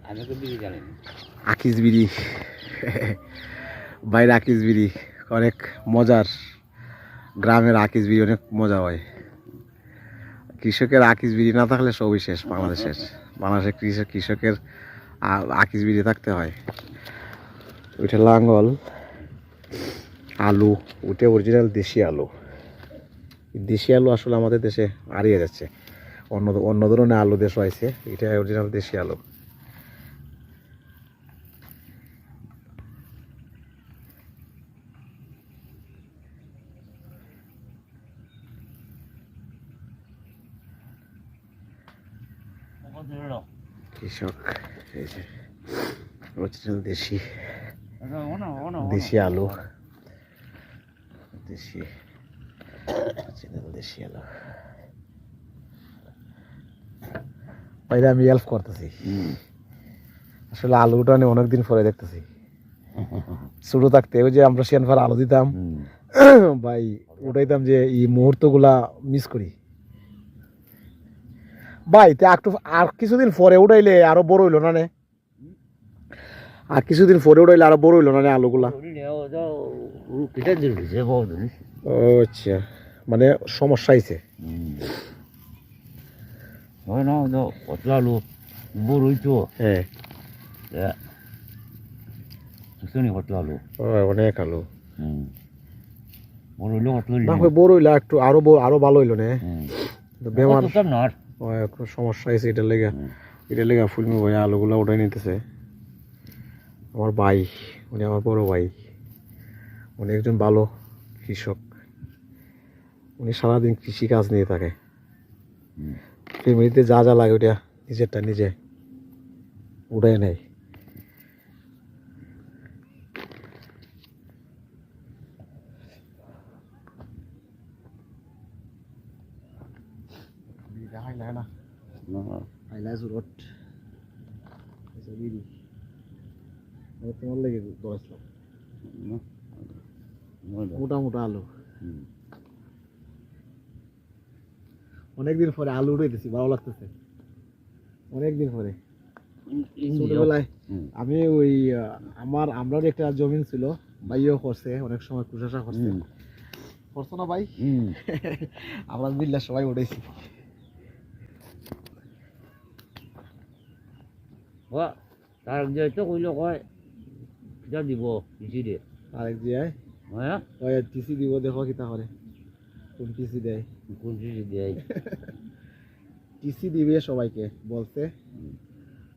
আমি তো বিড়ি জানি না। আকিস বিড়ি বাইরে আকিস বিড়ি অনেক মজার, গ্রামের আকিস বিড়ি অনেক মজা হয়। কৃষকের আকিস বিড়ি না থাকলে সবই শেষ বাংলাদেশের কৃষকের আকিস বিড়ি থাকতে হয়। ওইটা লাঙ্গল, আলু, ওইটা অরিজিনাল দেশি আলু। দেশি আলু আসলে আমাদের দেশে হারিয়ে যাচ্ছে, অন্য ধরনের আলু দেশ হয়েছে, এটা অরিজিনাল দেশি আলু। কৃষক, এই যে অরিজিনাল দেশি দেশি আলু, দেশি অরিজিনাল দেশি আলু। ভাইরা আমি হেল্প করতেছি, আসলে আলুটা আমি অনেকদিন পরে দেখতেছি। ছোট থাকতে ওই যে আমরা সিয়ানফার আলু দিতাম ভাই, উঠাইতাম যে এই মুহূর্তগুলা মিস করি ভাই। একটু আর কিছুদিন পরে উঠাইলে আরো বড় হইলো না নে, আর কিছুদিন পরে উঠাইলে আরো বড় হইলো না নে আলুগুলা। ও আচ্ছা, মানে সমস্যা হয়েছে। আলু বড় হইতো, হ্যাঁ আলু অনেক আলু বড় হইলো না, বড় হইলে একটু আরো ভালো হইলো না। বেমার সমস্যা হয়েছে, এটার লেগে ফুলমি ভাই আলুগুলা উঠাই নিতেছে। আমার ভাই, উনি আমার বড় ভাই, উনি একজন ভালো কৃষক। উনি সারাদিন কৃষি কাজ নিয়ে থাকে, ফ্যামিলিতে যা যা লাগে ওটা নিজেরটা নিজে উঠাই নেয়। মোটা মোটা আলু, অনেকদিন পরে আলু উঠাইতেছি, ভালো লাগতেছে অনেকদিন পরে। ছোটবেলায় আমি ওই আমরার একটা জমিন ছিল, ভাইও করছে অনেক সময়, কুশাশা করছে, করছো না ভাই? আমরা মিল্লা সবাই উঠেছি। তার তো কইলো কয় যা দিব টিসি দে, আরেক জিয়ায় হ্যাঁ টিসি দিব, দেখো কিতা করে, কোন টিসি দেয়, কোন টিসি দেয়। টিসি দিবে সবাইকে বলছে।